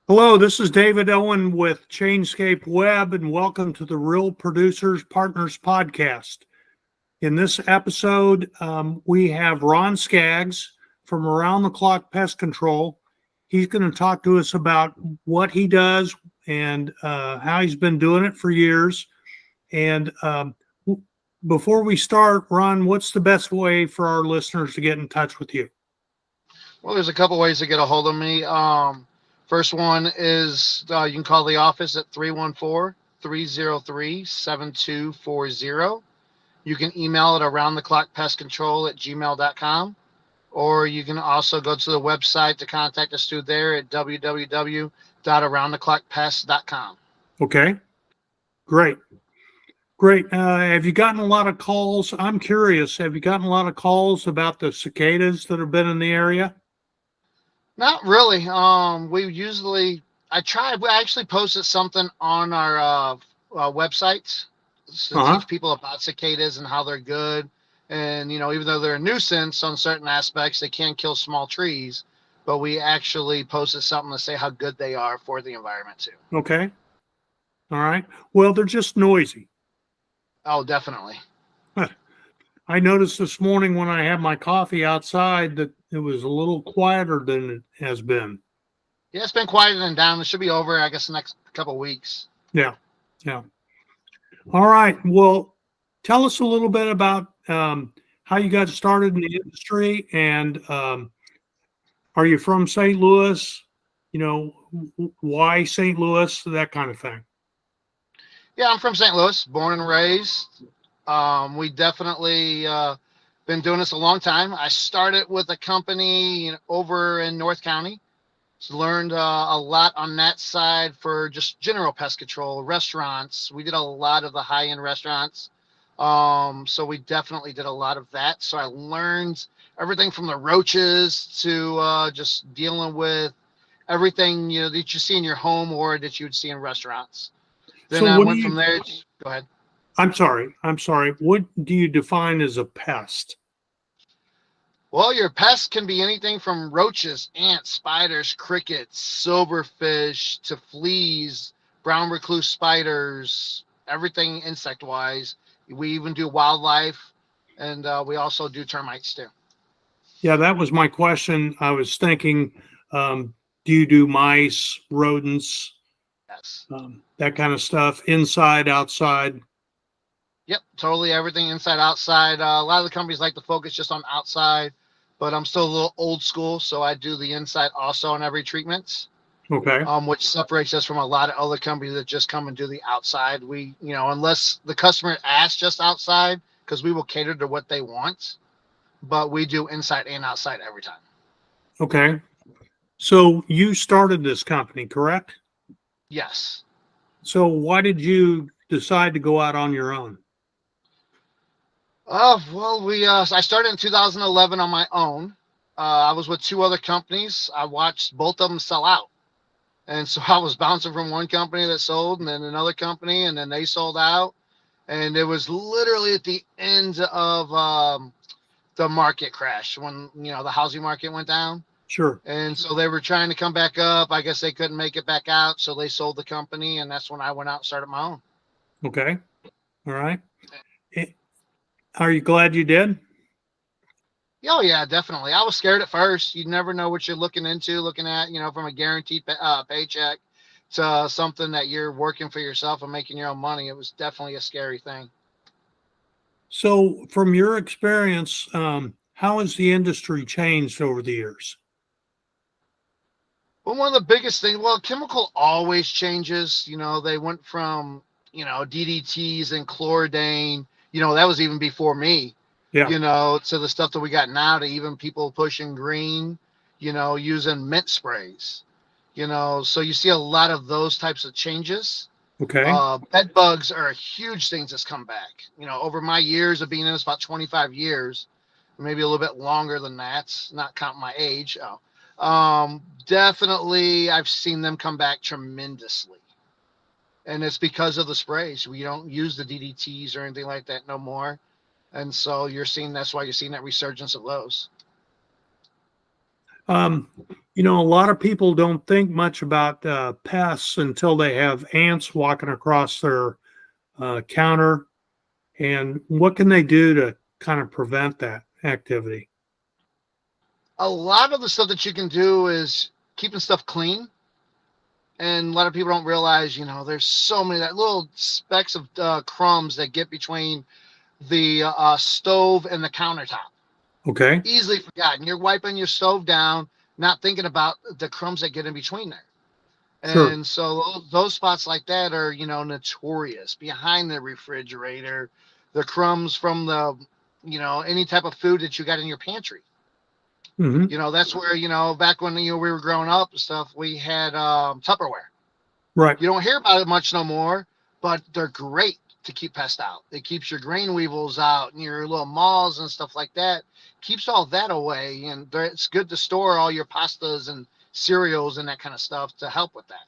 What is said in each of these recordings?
Hello, this is David Owen with Chainscape Web, and welcome to the Real Producers Partners podcast. In this episode, we have Ron Skaggs from Around the Clock Pest Control. He's going to talk to us about what he does and how he's been doing it for years. And before we start, Ron, what's the best way for our listeners to get in touch with you? Well, there's a couple ways to get a hold of me. First one is you can call the office at 314-303-7240. You can email it aroundtheclockpestcontrol@gmail.com, or you can also go to the website to contact us through there at www.aroundtheclockpest.com. Okay, great. Great. Have you gotten a lot of calls? I'm curious. Have you gotten a lot of calls about the cicadas that have been in the area? Not really. We actually posted something on our website to Uh huh. teach people about cicadas and how they're good. And, even though they're a nuisance on certain aspects, they can kill small trees. But we actually posted something to say how good they are for the environment, too. Okay. All right. Well, they're just noisy. Oh, definitely. I noticed this morning when I had my coffee outside that it was a little quieter than it has been. Yeah, it's been quieting down. It should be over, I guess, the next couple of weeks. Yeah. Yeah. All right. Well, tell us a little bit about how you got started in the industry, and are you from St. Louis? You know, why St. Louis? That kind of thing. Yeah, I'm from St. Louis, born and raised. We definitely been doing this a long time. I started with a company over in North County. So learned a lot on that side for just general pest control, restaurants. We did a lot of the high-end restaurants. So we definitely did a lot of that. So I learned everything from the roaches to just dealing with everything that you see in your home or that you would see in restaurants. Then So, I what do went you? from there. Go ahead. I'm sorry. I'm sorry. What do you define as a pest? Well, your pests can be anything from roaches, ants, spiders, crickets, silverfish, to fleas, brown recluse spiders, everything insect wise. We even do wildlife, and we also do termites too. Yeah, that was my question. I was thinking, um, do you do mice, rodents, Yes. that kind of stuff, inside, outside? Yep, totally everything inside, outside. A lot of the companies like to focus just on outside, but I'm still a little old school, so I do the inside also on every treatment. Okay. Which separates us from a lot of other companies that just come and do the outside. We, unless the customer asks just outside, because we will cater to what they want, but we do inside and outside every time. Okay. So you started this company, correct? Yes. So why did you decide to go out on your own? Well, I started in 2011 on my own. I was with two other companies. I watched both of them sell out. And so I was bouncing from one company that sold and then another company, and then they sold out. And it was literally at the end of the market crash when the housing market went down, Sure. and so they were trying to come back up. I guess they couldn't make it back out, so they sold the company, and that's when I went out and started my own. Okay. All right. Eh, Are you glad you did? Oh yeah, definitely. I was scared at first. You never know what you're looking at, from a guaranteed paycheck to something that you're working for yourself and making your own money. It was definitely a scary thing. So, from your experience, how has the industry changed over the years? Well, one of the biggest things, well, chemical always changes. They went from, DDTs and chlordane, that was even before me, Yeah. to the stuff that we got now, to even people pushing green, using mint sprays, so you see a lot of those types of changes. Okay. Bed bugs are a huge thing that's come back. Over my years of being in this, about 25 years, maybe a little bit longer than that, not counting my age. Definitely, I've seen them come back tremendously. And it's because of the sprays. We don't use the DDTs or anything like that no more. And so that's why you're seeing that resurgence of those. Um, You know, a lot of people don't think much about pests until they have ants walking across their counter. And what can they do to kind of prevent that activity? A lot of the stuff that you can do is keeping stuff clean. And a lot of people don't realize, there's so many that little specks of crumbs that get between the stove and the countertop. Okay. Easily forgotten. You're wiping your stove down, not thinking about the crumbs that get in between there. Sure. And so those spots like that are, notorious. Behind the refrigerator, the crumbs from the, any type of food that you got in your pantry. Hmm. That's where, back when, we were growing up and stuff, we had Tupperware. Right. You don't hear about it much no more, but they're great to keep pests out. It keeps your grain weevils out and your little moths and stuff like that. Keeps all that away, and it's good to store all your pastas and cereals and that kind of stuff to help with that.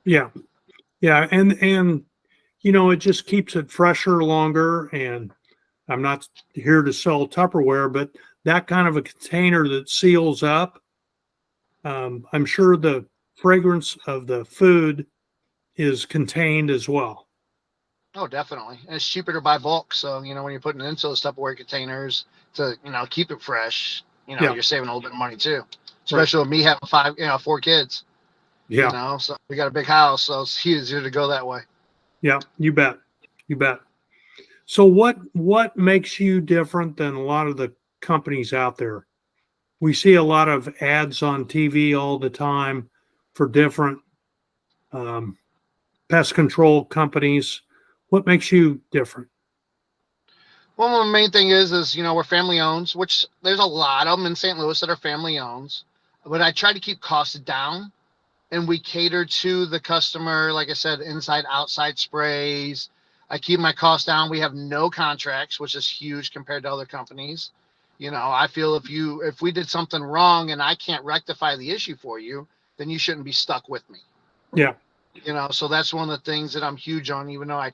Yeah. Yeah. And you know, it just keeps it fresher longer. And I'm not here to sell Tupperware, but that kind of a container that seals up, I'm sure the fragrance of the food is contained as well. Oh, definitely. And it's cheaper to buy bulk. So, when you're putting it into those Tupperware containers to, keep it fresh, Yeah. you're saving a little bit of money too. Right. Especially with me having 4 kids, Yeah. so we got a big house. So it's easier to go that way. Yeah. You bet. You bet. So what makes you different than a lot of the companies out there? We see a lot of ads on TV all the time for different um, pest control companies. What makes you different? Well, the main thing is we're family owned, which there's a lot of them in St. Louis that are family owned. But I try to keep costs down, and we cater to the customer. Like I said, inside, outside sprays. I keep my costs down. We have no contracts, which is huge compared to other companies. I feel if we did something wrong and I can't rectify the issue for you, then you shouldn't be stuck with me. Yeah. So that's one of the things that I'm huge on, even though I,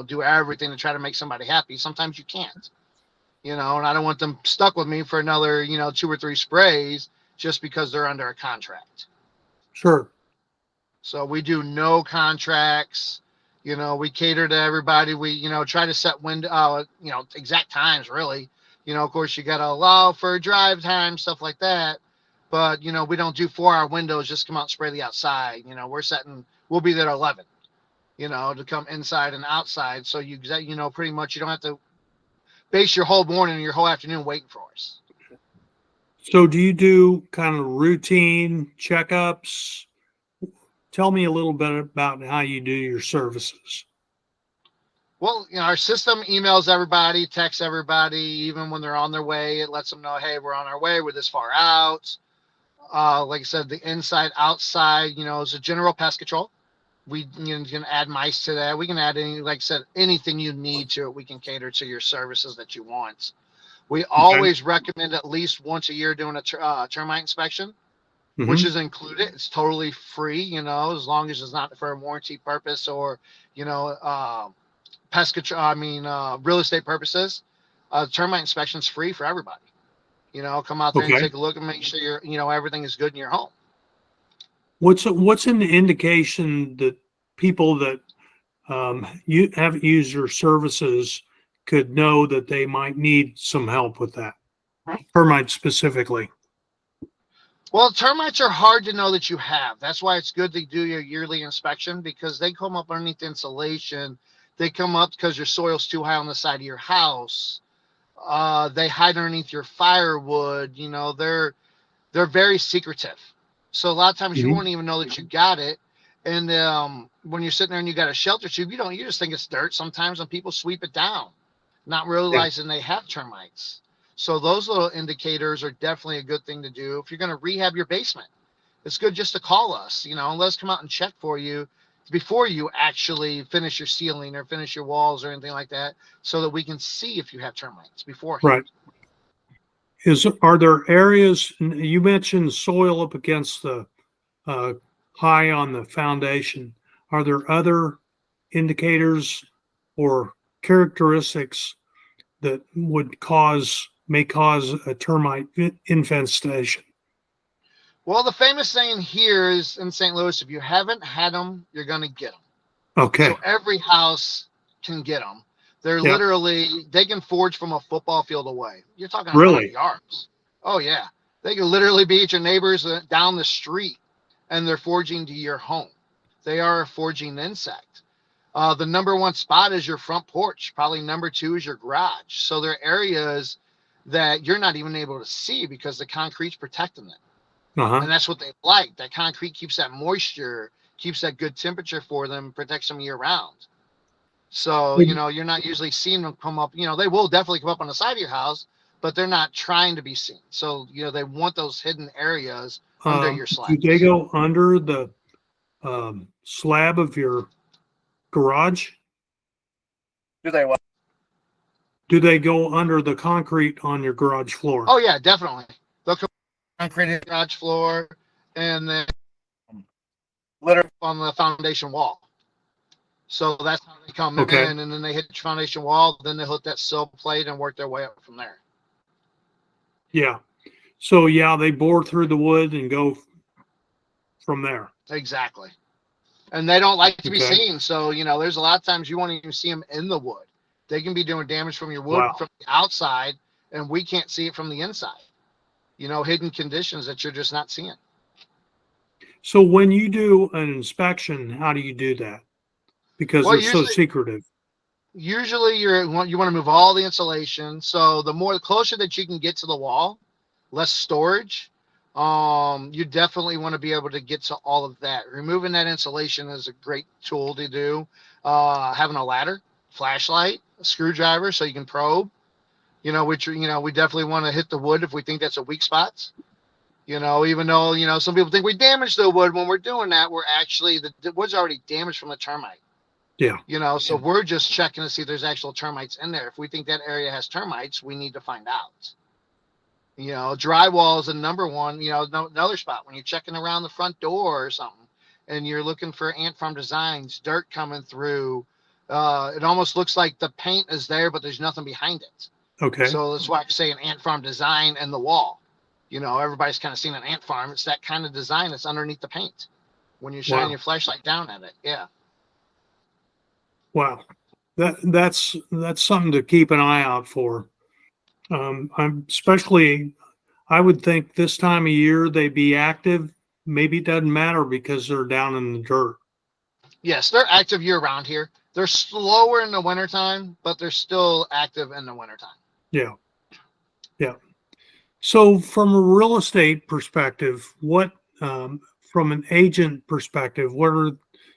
do everything to try to make somebody happy. Sometimes you can't, and I don't want them stuck with me for another, 2 or 3 sprays just because they're under a contract. Sure. So we do no contracts. We cater to everybody. We, try to set exact times really. Of course you got to allow for drive time, stuff like that. But, we don't do 4-hour windows, just come out and spray the outside. We'll be there at 11, to come inside and outside. So pretty much you don't have to base your whole morning and your whole afternoon waiting for us. So do you do kind of routine checkups? Tell me a little bit about how you do your services. Well, our system emails everybody, texts everybody, even when they're on their way. It lets them know, hey, we're on our way. We're this far out. Like I said, the inside, outside, is a general pest control. We can add mice to that. We can add like I said, anything you need to it. We can cater to your services that you want. We always recommend at least once a year doing a termite inspection, which is included. It's totally free, as long as it's not for a warranty purpose or, pest control, real estate purposes. Termite inspection is free for everybody. Come out there and take a look and make sure everything is good in your home. What's an indication that people that you haven't used your services could know that they might need some help with that? Termites specifically. Well, termites are hard to know that you have. That's why it's good to do your yearly inspection, because they come up underneath the insulation. They come up because your soil's too high on the side of your house. They hide underneath your firewood. They're very secretive. So a lot of times you won't even know that you got it. And when you're sitting there and you got a shelter tube, you just think it's dirt sometimes, and people sweep it down, not realizing they have termites. So those little indicators are definitely a good thing to do. If you're going to rehab your basement, it's good just to call us, and let us come out and check for you before you actually finish your ceiling or finish your walls or anything like that, so that we can see if you have termites beforehand. Right. Are there areas, you mentioned soil up against the high on the foundation? Are there other indicators or characteristics that may cause a termite infestation? Well, the famous saying here is in St. Louis: if you haven't had them, you're gonna get them. Okay. So every house can get them. They're Yep. literally, they can forge from a football field away. You're talking 100 Really? yards. Oh yeah, they can literally be at your neighbors down the street, and they're forging to your home. They are a forging insect. The number one spot is your front porch. Probably number two is your garage. So there are areas that you're not even able to see because the concrete's protecting them. Uh-huh. And that's what they like. That concrete keeps that moisture, keeps that good temperature for them, protects them year round. So, you're not usually seeing them come up. They will definitely come up on the side of your house, but they're not trying to be seen. So, they want those hidden areas under your Do they slabs. go under the slab of your garage? Do they what? Do they go under the concrete on your garage floor? Oh, yeah, definitely. They'll come Concrete on the garage floor and then literally. on the foundation wall. So that's how they come Okay. in, and then they hit the foundation wall. Then they hit that sill plate and work their way up from there. Yeah. So yeah, they bore through the wood and go from there. Exactly. And they don't like to be Okay. seen. So, there's a lot of times you won't even see them in the wood. They can be doing damage from your wood Wow. from the outside, and we can't see it from the inside. Hidden conditions that you're just not seeing. So when you do an inspection, how do you do that? Because Well, they're so secretive. Usually you want to move all the insulation. So the closer that you can get to the wall, less storage. You definitely want to be able to get to all of that. Removing that insulation is a great tool to do. Having a ladder, flashlight, a screwdriver so you can probe. Which we definitely want to hit the wood if we think that's a weak spot. Even though some people think we damaged the wood, when we're doing that, we're actually the wood's already damaged from the termite. Yeah. So we're just checking to see if there's actual termites in there. If we think that area has termites, we need to find out. Drywall is the number one, another spot when you're checking around the front door or something and you're looking for ant farm designs, dirt coming through. It almost looks like the paint is there, but there's nothing behind it. Okay. So that's why I say an ant farm design in the wall. Everybody's kind of seen an ant farm. It's that kind of design that's underneath the paint when you're shining your flashlight down at it. Yeah. Wow. That's something to keep an eye out for. I would think this time of year they'd be active. Maybe it doesn't matter because they're down in the dirt. Yes, they're active year round here. They're slower in the wintertime, but they're still active in the wintertime. Yeah. Yeah. So from a real estate perspective, from an agent perspective, what are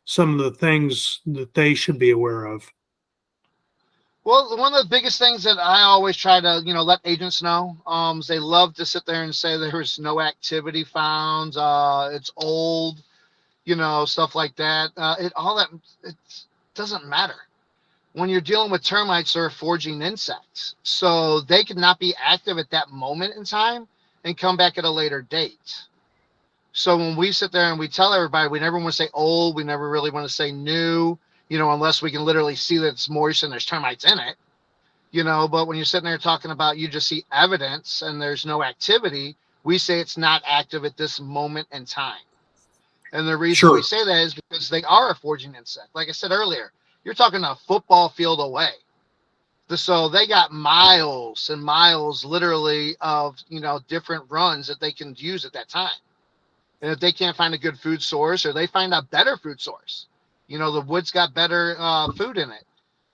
some of the things that they should be aware of? Well, one of the biggest things that I always try to, let agents know, is they love to sit there and say there's no activity found, it's old, stuff like that. It doesn't matter. When you're dealing with termites, they're foraging insects, so they could not be active at that moment in time and come back at a later date. So when we sit there and we tell everybody, we never want to say old, we never really want to say new, unless we can literally see that it's moist and there's termites in it, but when you're sitting there talking about you just see evidence and there's no activity, we say it's not active at this moment in time. And the reason we say that is because they are a foraging insect. Like I said earlier, you're talking a football field away. So they got miles and miles literally of, different runs that they can use at that time. And if they can't find a good food source or they find a better food source, the wood's got better food in it,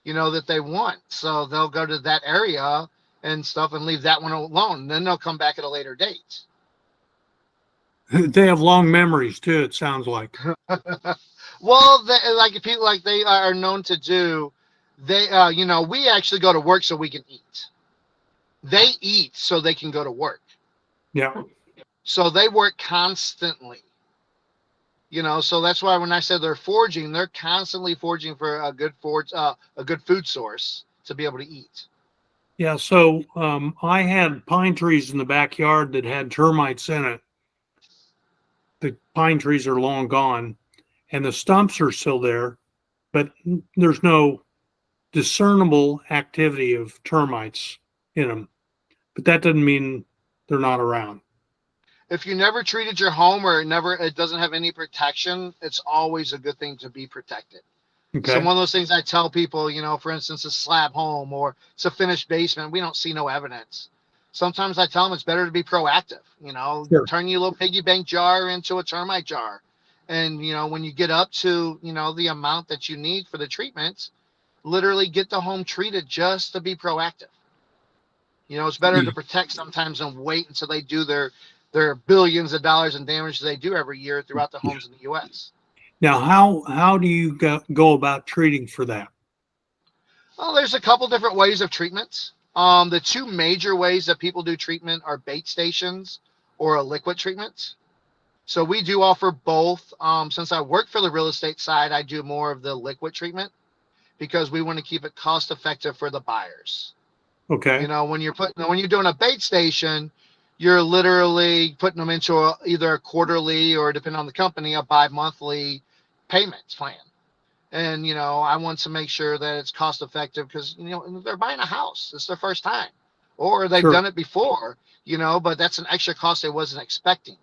that they want. So they'll go to that area and stuff and leave that one alone. And then they'll come back at a later date. They have long memories too, it sounds like. Well, they are known to do, we actually go to work so we can eat. They eat so they can go to work. Yeah. So they work constantly. So that's why when I said they're foraging, they're constantly foraging for a good food source to be able to eat. Yeah. So I had pine trees in the backyard that had termites in it. The pine trees are long gone and the stumps are still there, but there's no discernible activity of termites in them. But that doesn't mean they're not around. if you never treated your home or it doesn't have any protection, it's always a good thing to be protected. So Okay. one of those things I tell people, for instance, a slab home or it's a finished basement, we don't see no evidence. Sometimes I tell them it's better to be proactive, Sure. turn your little piggy bank jar into a termite jar. And, when you get up to, the amount that you need for the treatments, literally get the home treated just to be proactive. It's better to protect sometimes than wait until they do their billions of dollars in damage they do every year throughout the homes in the U.S. Now, how do you go about treating for that? Well, there's a couple different ways of treatments. The two major ways that people do treatment are bait stations or a liquid treatment. So we do offer both. Since I work for the real estate side, I do more of the liquid treatment because we want to keep it cost effective for the buyers. Okay. When you're doing a bait station, you're literally putting them into either a quarterly or, depending on the company, a bi-monthly payments plan. And, I want to make sure that it's cost effective because, they're buying a house. It's their first time or they've Sure. done it before, but that's an extra cost they wasn't expecting.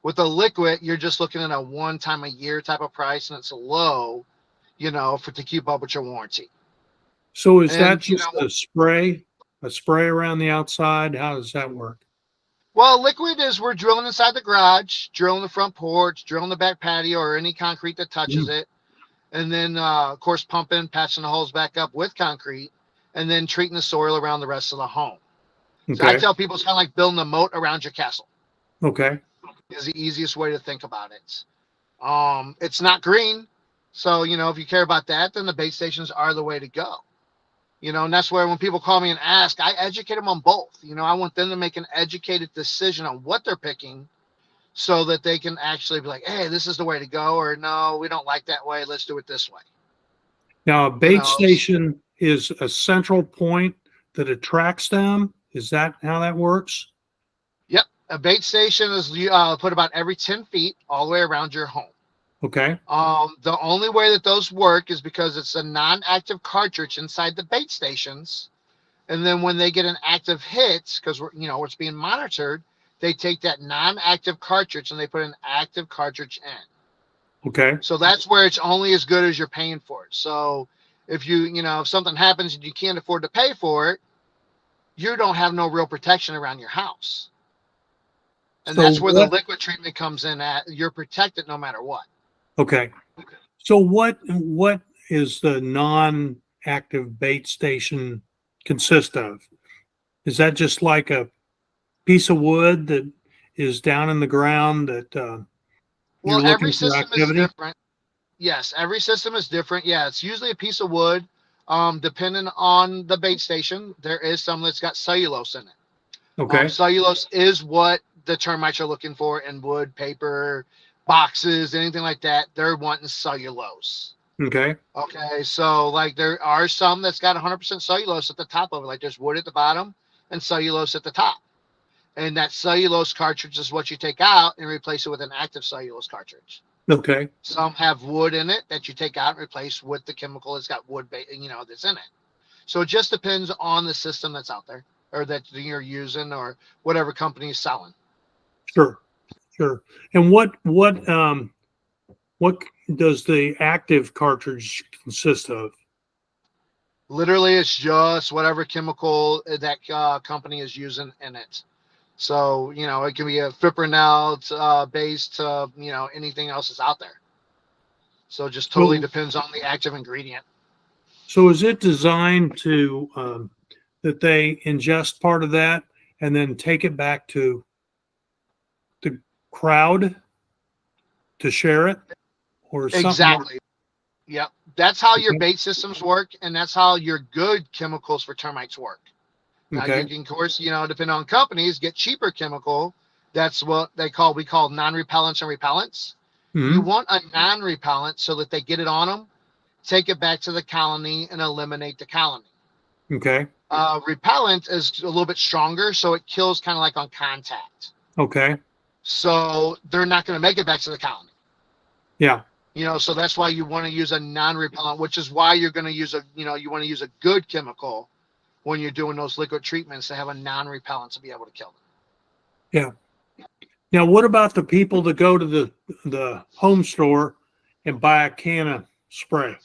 With a liquid, you're just looking at a one time a year type of price, and it's low, to keep up with your warranty. So is that And, just a spray around the outside? How does that work? well, liquid is we're drilling inside the garage, drilling the front porch, drilling the back patio or any concrete that touches it. And then, of course, pumping, patching the holes back up with concrete, and then treating the soil around the rest of the home. So I Okay. tell people it's kind of like building a moat around your castle. Okay. Is the easiest way to think about it. It's not green. So, if you care about that, then the bait stations are the way to go. And that's where when people call me and ask, I educate them on both. I want them to make an educated decision on what they're picking so that they can actually be like, hey, this is the way to go, or no, we don't like that way. Let's do it this way. Now, a bait station is a central point that attracts them. Is that how that works? Yep. A bait station is put about every 10 feet all the way around your home. Okay. The only way that those work is because it's a non-active cartridge inside the bait stations. And then when they get an active hit, because it's being monitored, they take that non-active cartridge and they put an active cartridge in. Okay. So that's where it's only as good as you're paying for it. So if if something happens and you can't afford to pay for it, you don't have no real protection around your house. And So that's where the what? liquid treatment comes in at. You're protected no matter what. Okay. So what is the non-active bait station consist of? Is that just like a piece of wood that is down in the ground that you're Well, every looking for system is activity? different. Yes, every system is different. Yeah, it's usually a piece of wood. Depending on the bait station, there is some that's got cellulose in it. Okay. Cellulose is what the termites are looking for in wood, paper, boxes, anything like that. They're wanting cellulose. Okay. Okay, so like there are some that's got 100% cellulose at the top of it. Like there's wood at the bottom and cellulose at the top. And that cellulose cartridge is what you take out and replace it with an active cellulose cartridge. Okay. Some have wood in it that you take out and replace with the chemical that's got wood, that's in it. So it just depends on the system that's out there or that you're using or whatever company is selling. Sure. Sure. And what does the active cartridge consist of? Literally, it's just whatever chemical that company is using in it. So, it can be a fipronil based, anything else that's out there. So it just totally depends on the active ingredient. So is it designed to that they ingest part of that and then take it back to the crowd to share it or something? Exactly. Yep. That's how your Okay. bait systems work, and that's how your good chemicals for termites work. Now Okay. you can, of course, depending on companies, get cheaper chemical. That's what we call non-repellents and repellents. You Mhm. want a non-repellent so that they get it on them, take it back to the colony and eliminate the colony. Okay. Repellent is a little bit stronger, so it kills kind of like on contact. Okay. So they're not going to make it back to the colony. Yeah. So that's why you want to use a non-repellent, which is why you're going to use you want to use a good chemical when you're doing those liquid treatments to have a non-repellent to be able to kill them. Yeah. Now, what about the people that go to the home store and buy a can of spray?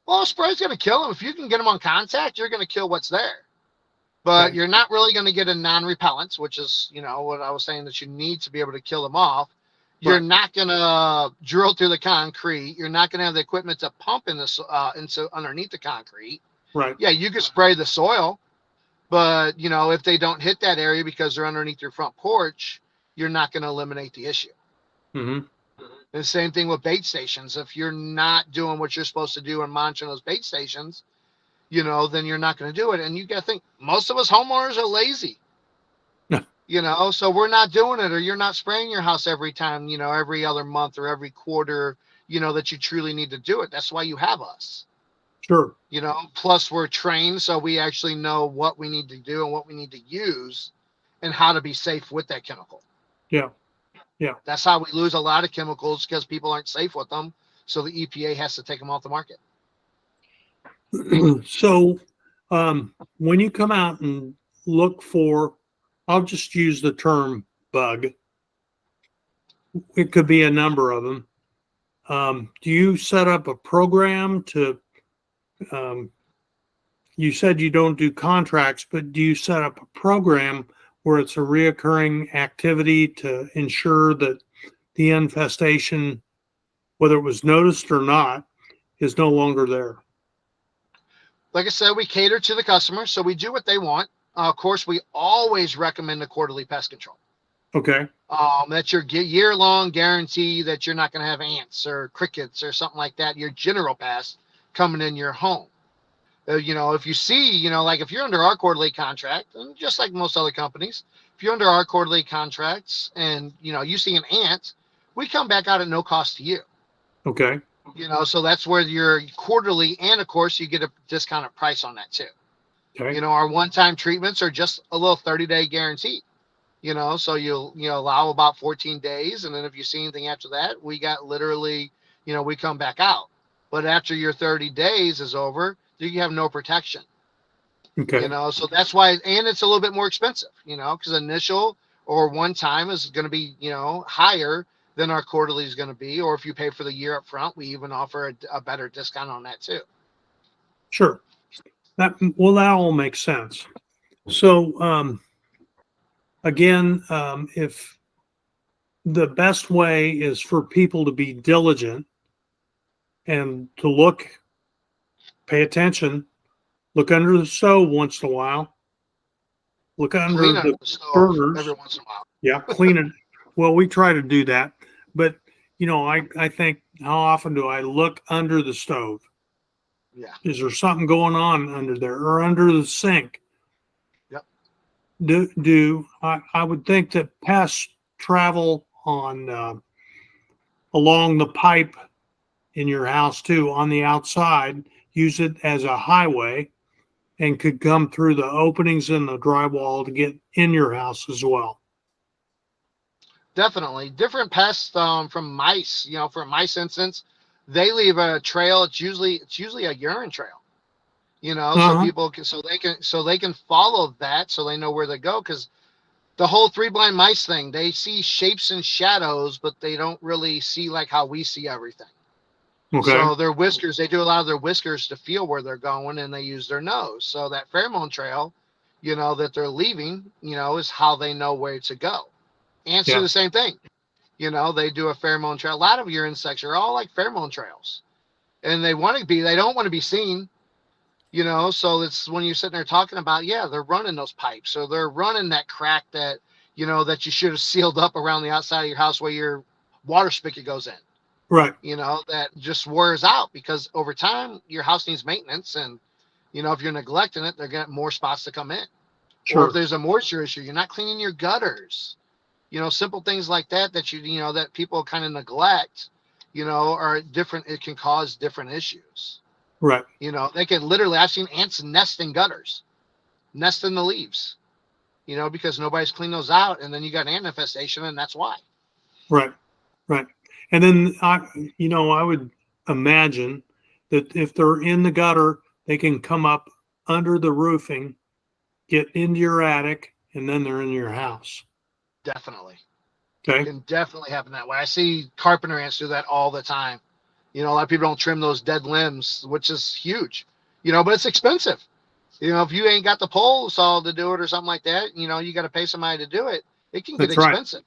Well, a spray's going to kill them. If you can get them on contact, you're going to kill what's there. But Okay. you're not really going to get a non-repellent, which is, what I was saying, that you need to be able to kill them off. You're Right. not going to drill through the concrete. You're not going to have the equipment to pump into underneath the concrete. Right. Yeah, you could spray the soil, but if they don't hit that area because they're underneath your front porch, you're not going to eliminate the issue. Mm-hmm. The same thing with bait stations. If you're not doing what you're supposed to do and monitoring those bait stations, then you're not going to do it. And you got to think, most of us homeowners are lazy. Yeah. So we're not doing it, or you're not spraying your house every time, every other month or every quarter, that you truly need to do it. That's why you have us. Sure. Plus we're trained, so we actually know what we need to do and what we need to use and how to be safe with that chemical. Yeah. Yeah. That's how we lose a lot of chemicals, because people aren't safe with them. So the EPA has to take them off the market. So, when you come out and look for, I'll just use the term bug. It could be a number of them. Do you set up a program to, you said you don't do contracts, but do you set up a program where it's a reoccurring activity to ensure that the infestation, whether it was noticed or not, is no longer there? Like I said, we cater to the customer, so we do what they want. Of course, we always recommend a quarterly pest control. Okay. That's your year-long guarantee that you're not going to have ants or crickets or something like that, your general pest coming in your home. If you see, like if you're under our quarterly contract, and just like most other companies, if you're under our quarterly contracts and, you see an ant, we come back out at no cost to you. Okay. So that's where your quarterly, and of course you get a discounted price on that too. Okay. Our one-time treatments are just a little 30-day guarantee. So you'll allow about 14 days, and then if you see anything after that, we got literally, we come back out. But after your 30 days is over, you have no protection. Okay. So that's why, and it's a little bit more expensive, because initial or one time is going to be, higher than our quarterly is going to be. Or if you pay for the year up front, we even offer a better discount on that too. Sure. That all makes sense. So, again, if the best way is for people to be diligent and to look, pay attention, look under the stove once in a while, look under Clean the the stove burners. every once in a while. Yeah, clean it. Well, we try to do that, but I think, how often do I look under the stove? Yeah. Is there something going on under there, or under the sink? Yep. I would think that pests travel on along the pipe in your house too, on the outside, use it as a highway, and could come through the openings in the drywall to get in your house as well. Definitely. Different pests from mice, for mice instance, they leave a trail. It's usually a urine trail, so people can, so they can follow that, so they know where they go. Because the whole three blind mice thing, they see shapes and shadows, but they don't really see like how we see everything. Okay. So their whiskers, they do a lot of their whiskers to feel where they're going, and they use their nose. So that pheromone trail, that they're leaving, is how they know where to go. Ants do the same thing. They do a pheromone trail. A lot of your insects are all like pheromone trails, and they don't want to be seen, so it's when you're sitting there talking about, they're running those pipes, or they're running that crack that, that you should have sealed up around the outside of your house where your water spigot goes in. Right. That just wears out, because over time your house needs maintenance, and, if you're neglecting it, they're getting more spots to come in. Sure. Or if there's a moisture issue, you're not cleaning your gutters. Simple things like that that people kind of neglect, are different. It can cause different issues. Right. They can literally, I've seen ants nest in gutters, nest in the leaves, because nobody's cleaned those out. And then you got ant infestation, and that's why. Right. Right. And then I would imagine that if they're in the gutter, they can come up under the roofing, get into your attic, and then they're in your house. Definitely. Okay. Can definitely happen that way. I see carpenter ants do that all the time. A lot of people don't trim those dead limbs, which is huge. But it's expensive. If you ain't got the pole saw to do it or something like that, you got to pay somebody to do it. It can get That's right. expensive.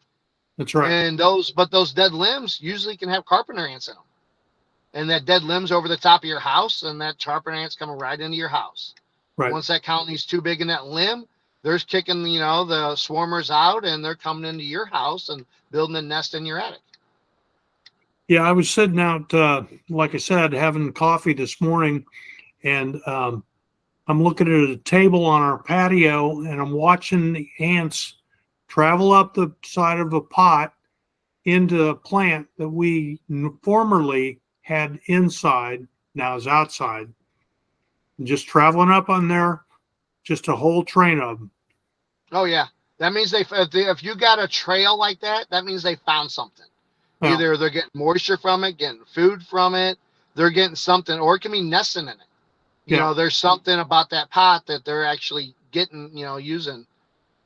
That's right. And those dead limbs usually can have carpenter ants in them. And that dead limb's over the top of your house, and that carpenter ant's coming right into your house. Right. Once that colony's too big in that limb, they're kicking, the swarmers out, and they're coming into your house and building a nest in your attic. Yeah, I was sitting out, like I said, having coffee this morning, and I'm looking at a table on our patio, and I'm watching the ants travel up the side of a pot into a plant that we formerly had inside, now is outside, and just traveling up on there, just a whole train of them. Oh yeah, that means if you got a trail like that, that means they found something. Well, Either they're getting moisture from it, getting food from it, they're getting something, or it can be nesting in it. There's something about that pot that they're actually getting, using.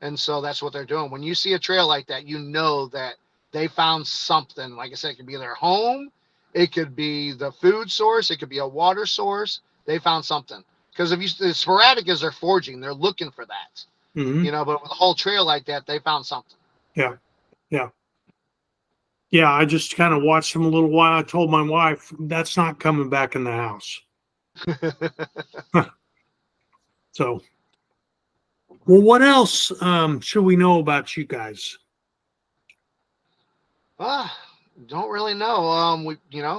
And so that's what they're doing. When you see a trail like that, that they found something. Like I said, it could be their home, it could be the food source, it could be a water source. They found something. Because the sporadic is they're foraging, they're looking for that. mm-hmm. But with a whole trail like that, they found something. Yeah. I just kind of watched them a little while. I told my wife, that's not coming back in the house. So, well, what else should we know about you guys? Don't really know.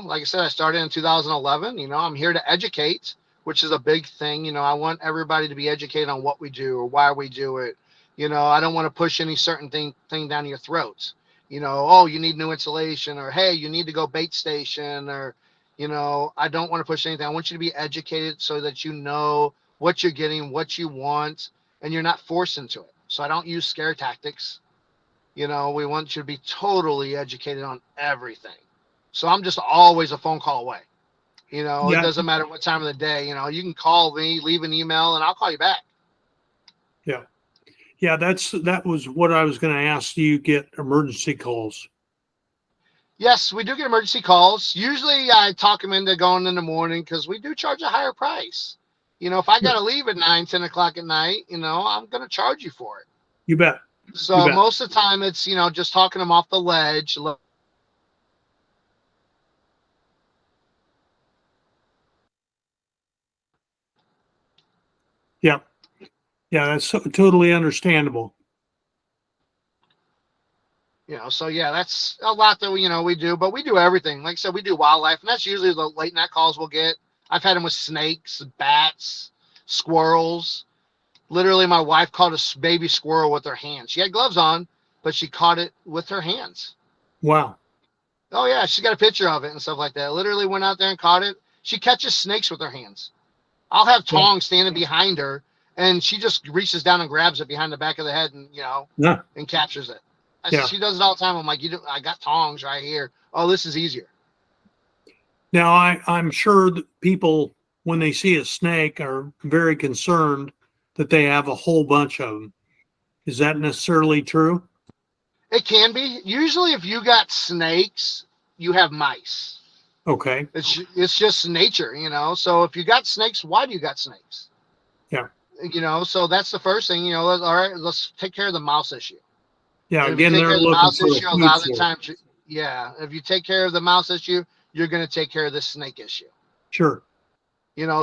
Like I said, I started in 2011. I'm here to educate, which is a big thing. I want everybody to be educated on what we do or why we do it. I don't want to push any certain thing down your throats. Oh, you need new insulation, or hey, you need to go bait station, or I don't want to push anything. I want you to be educated so that you know what you're getting, what you want, and you're not forced into it. So I don't use scare tactics. We want you to be totally educated on everything. So I'm just always a phone call away. It doesn't matter what time of the day. You can call me, leave an email, and I'll call you back. Yeah, that was what I was going to ask. Do you get emergency calls? Yes, we do get emergency calls. Usually I talk them into going in the morning because we do charge a higher price. If I got to leave at 9, 10 o'clock at night, I'm going to charge you for it. You bet. So most of the time it's, just talking them off the ledge. Yeah. Yeah, that's totally understandable. So yeah, that's a lot that we do, but we do everything. Like I said, we do wildlife, and that's usually the late night calls we'll get. I've had them with snakes, bats, squirrels. Literally, my wife caught a baby squirrel with her hands. She had gloves on, but she caught it with her hands. Wow. Oh yeah, she's got a picture of it and stuff like that. Literally went out there and caught it. She catches snakes with her hands. I'll have tongs standing behind her, and she just reaches down and grabs it behind the back of the head and and captures it. She does it all the time. I'm like, I got tongs right here. Oh, this is easier. Now I'm sure that people, when they see a snake, are very concerned that they have a whole bunch of them. Is that necessarily true? It can be. Usually, if you got snakes, you have mice. Okay. It's just nature, So if you got snakes, why do you got snakes? Yeah. So that's the first thing. All right, let's take care of the mouse issue. Yeah. And again, they're looking for issue, a lot of the time. Yeah. If you take care of the mouse issue, you're going to take care of the snake issue. Sure.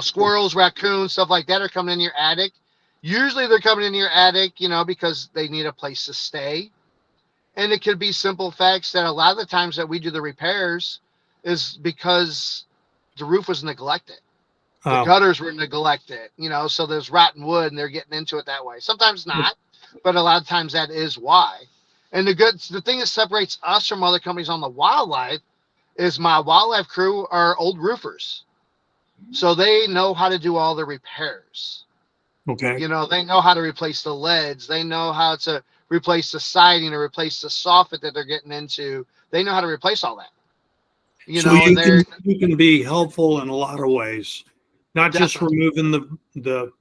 Squirrels, raccoons, stuff like that are coming in your attic. Usually they're coming in your attic, because they need a place to stay. And it could be simple facts that a lot of the times that we do the repairs is because the roof was neglected. The gutters were neglected, so there's rotten wood and they're getting into it that way. Sometimes not, but a lot of times that is why. And the thing that separates us from other companies on the wildlife is my wildlife crew are old roofers. So they know how to do all the repairs. Okay. They know how to replace the leads. They know how to replace the siding or replace the soffit that they're getting into. They know how to replace all that. You can be helpful in a lot of ways, not Definitely. just removing the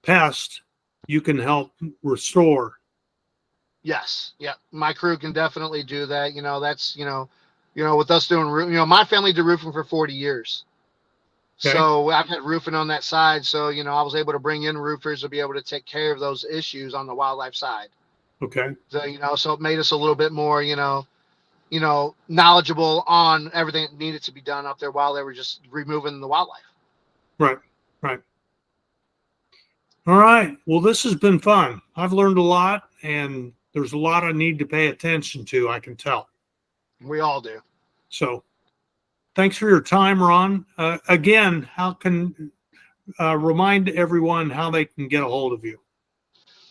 pest. You can help restore. Yes. Yeah. My crew can definitely do that. That's, with us doing, my family did roofing for 40 years. Okay. So I've had roofing on that side. So, I was able to bring in roofers to be able to take care of those issues on the wildlife side. Okay. So, so it made us a little bit more, knowledgeable on everything that needed to be done up there while they were just removing the wildlife. Right. Right. All right. Well, this has been fun. I've learned a lot, and there's a lot I need to pay attention to, I can tell. We all do. So thanks for your time, Ron. Again, how can remind everyone how they can get a hold of you?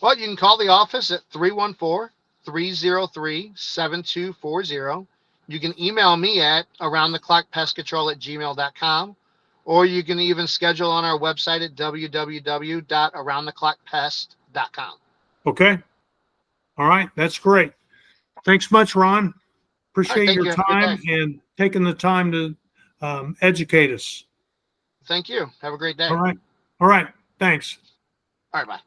Well, you can call the office at 314-303-7240. You can email me at aroundtheclockpestcontrol@gmail.com, or you can even schedule on our website at www.aroundtheclockpest.com. Okay. All right. That's great. Thanks much, Ron. All right, Appreciate thank your you. Have a good time day. and taking the time to educate us. Thank you. Have a great day. All right. All right. Thanks. All right, bye.